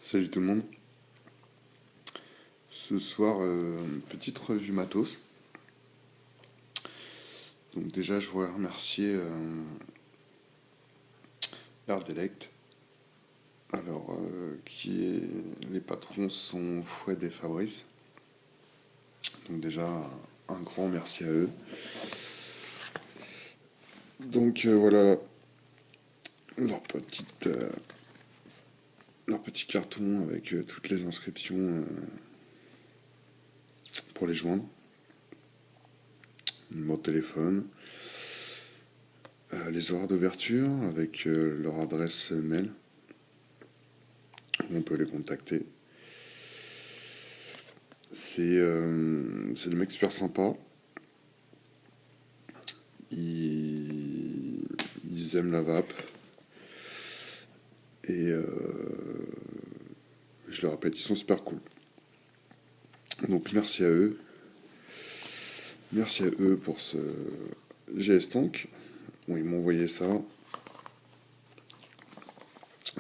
Salut tout le monde. Ce soir, petite revue matos. Donc déjà, je voudrais remercier Erdelect. Alors, les patrons sont Foued et Fabrice. Donc déjà, un grand merci à eux. Donc voilà leur petit carton avec toutes les inscriptions pour les joindre. Numéro de téléphone, les horaires d'ouverture avec leur adresse mail où on peut les contacter. C'est des mecs super sympas. Ils aiment la vape. Et je le répète, ils sont super cool. Donc merci à eux. Merci à eux pour ce GS Tank. Bon, ils m'ont envoyé ça.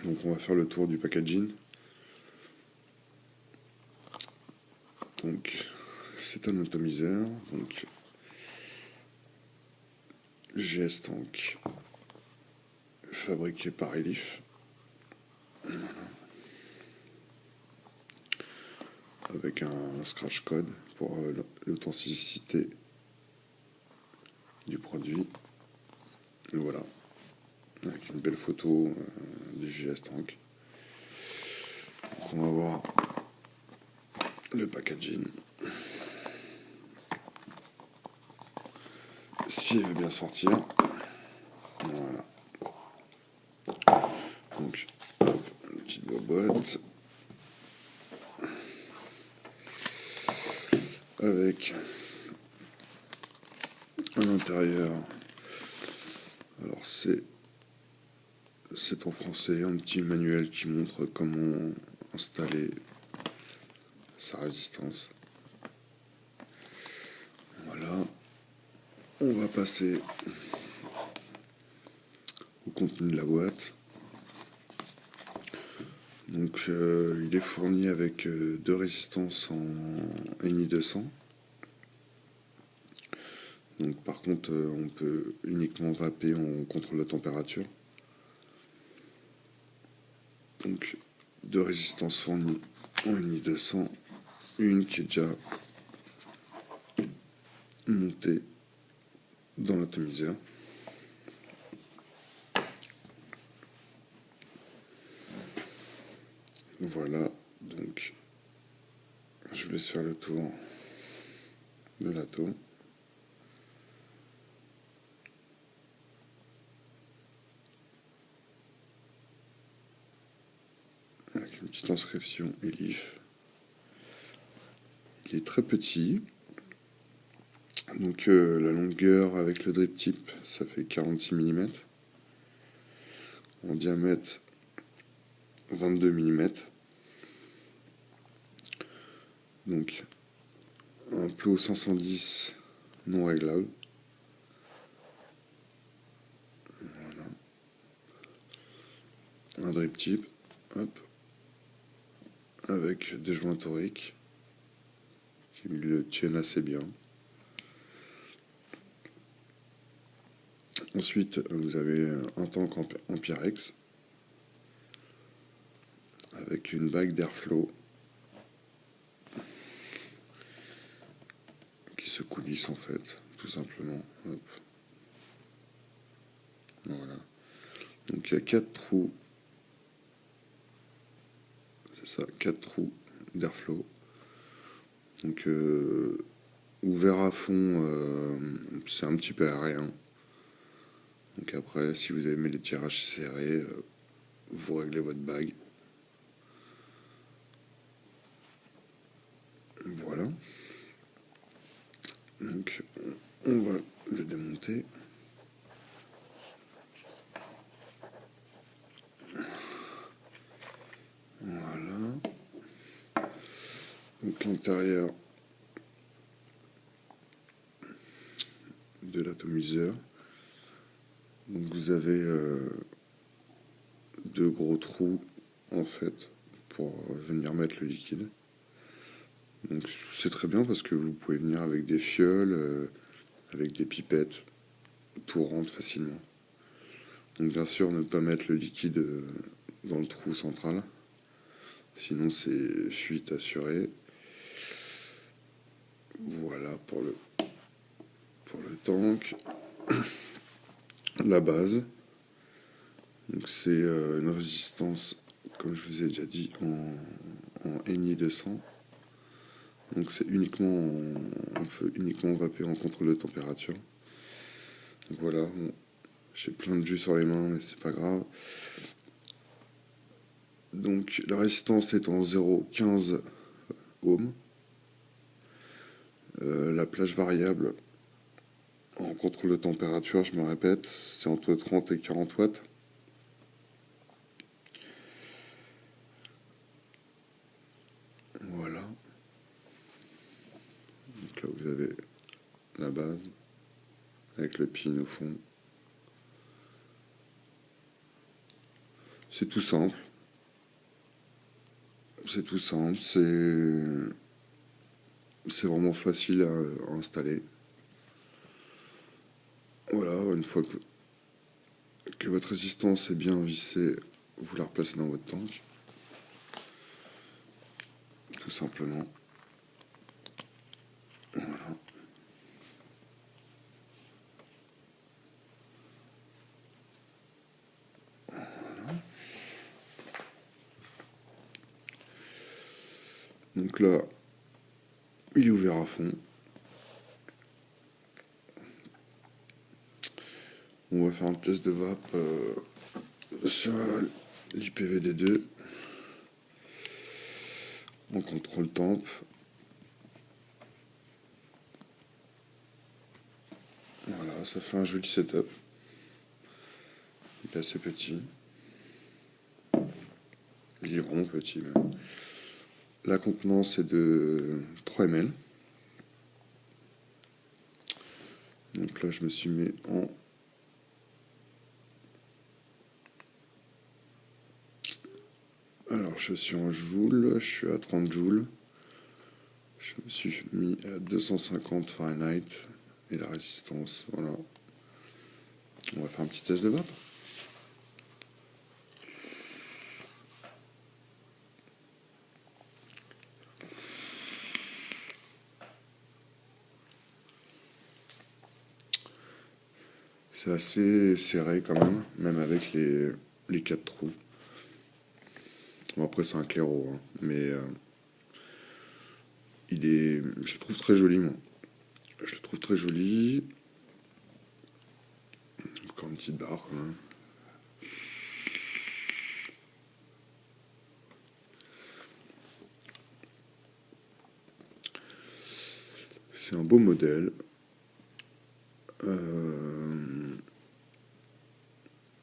Donc on va faire le tour du packaging. Donc c'est un atomiseur. Donc GS Tank fabriqué par Elif. Voilà. Avec un scratch code pour l'authenticité du produit. Et voilà. Avec une belle photo du GS Tank. Donc on va voir le packaging. S'il veut bien sortir. Voilà. Donc, hop, une petite boîte. Avec à l'intérieur, alors c'est en français, un petit manuel qui montre comment installer sa résistance. Voilà, on va passer au contenu de la boîte. Donc il est fourni avec deux résistances en Ni 200. Donc par contre on peut uniquement vaper en contrôle de température. Donc deux résistances fournies en Ni 200, une qui est déjà montée dans l'atomiseur. Voilà, donc je vous laisse faire le tour de l'atome. Avec une petite inscription Elif. Il est très petit. Donc la longueur avec le drip tip, ça fait 46 mm. En diamètre, 22 mm. Donc un plot 510 non réglable. Voilà. Un drip tip, hop, avec des joints toriques qui le tiennent assez bien. Ensuite, vous avez un tank en Pyrex avec une bague d'airflow qui se coulisse en fait, tout simplement. Hop. Voilà. Donc il y a 4 trous. C'est ça, 4 trous d'airflow. Donc ouvert à fond, c'est un petit peu aérien. Donc après, si vous aimez les tirages serrés, vous réglez votre bague. Voilà. Donc on va le démonter. Voilà. Donc l'intérieur de atomiseur. Donc vous avez deux gros trous en fait pour venir mettre le liquide. Donc c'est très bien parce que vous pouvez venir avec des fioles, avec des pipettes, tout rentre facilement. Donc bien sûr ne pas mettre le liquide dans le trou central, sinon c'est fuite assurée. Voilà pour le tank. La base, donc c'est une résistance, comme je vous ai déjà dit, en Ni 200. Donc c'est uniquement on peut uniquement vaper en contrôle de température. Donc voilà, bon, j'ai plein de jus sur les mains, mais c'est pas grave. Donc la résistance est en 0,15 ohms. La plage variable en contrôle de température, je me répète, c'est entre 30 et 40 watts. Voilà. Donc là vous avez la base avec le pin au fond. C'est tout simple. C'est tout simple, c'est vraiment facile à installer. Voilà, une fois que votre résistance est bien vissée, vous la replacez dans votre tank. Tout simplement. Voilà. Donc là, il est ouvert à fond. On va faire un test de vape sur l'IPVD2. On contrôle temp. Voilà, ça fait un joli setup. Il est assez petit. Il est vraiment petit même. La contenance est de 3 ml. Donc là, je me suis mis en alors, je suis en joules, je suis à 30 joules. Je me suis mis à 250 Fahrenheit et la résistance, voilà. On va faire un petit test de vape. C'est assez serré quand même avec les 4 trous. Bon, après c'est un claireau, hein, mais je le trouve très joli, moi. Je le trouve très joli. Encore une petite barre, quand même. C'est un beau modèle.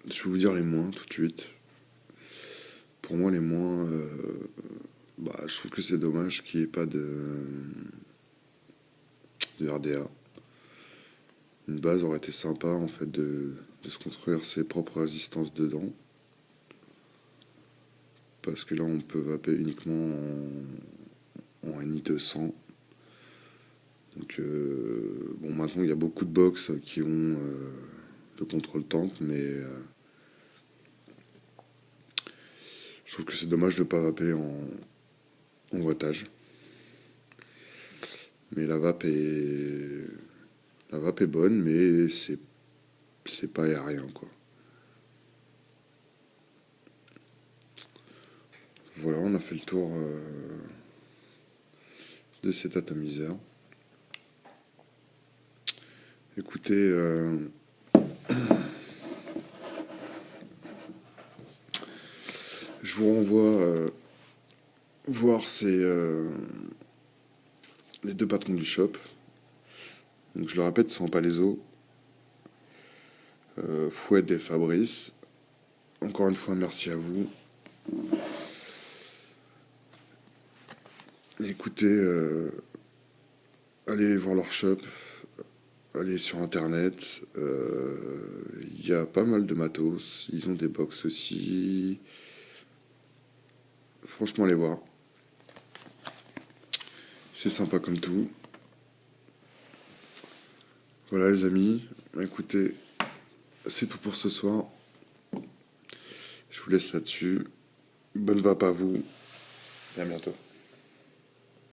Je vais vous dire les moins tout de suite. Pour moi, les moins, je trouve que c'est dommage qu'il n'y ait pas de RDA. Une base aurait été sympa en fait de se construire ses propres résistances dedans. Parce que là on peut vaper uniquement en Ni 200. Donc bon, maintenant il y a beaucoup de box qui ont le contrôle temp, mais je trouve que c'est dommage de ne pas vaper en wattage. Mais la vape est bonne, mais c'est pas aérien, quoi. Voilà, on a fait le tour de cet atomiseur. Écoutez, je vous renvoie voir les deux patrons du shop. Donc je le répète, sans Palaiso, Fouette et Fabrice. Encore une fois, merci à vous. Écoutez, allez voir leur shop, allez sur internet, il y a pas mal de matos, ils ont des box aussi. Franchement, allez voir. C'est sympa comme tout. Voilà les amis, écoutez, c'est tout pour ce soir. Je vous laisse là-dessus. Bonne vape à vous et à bientôt.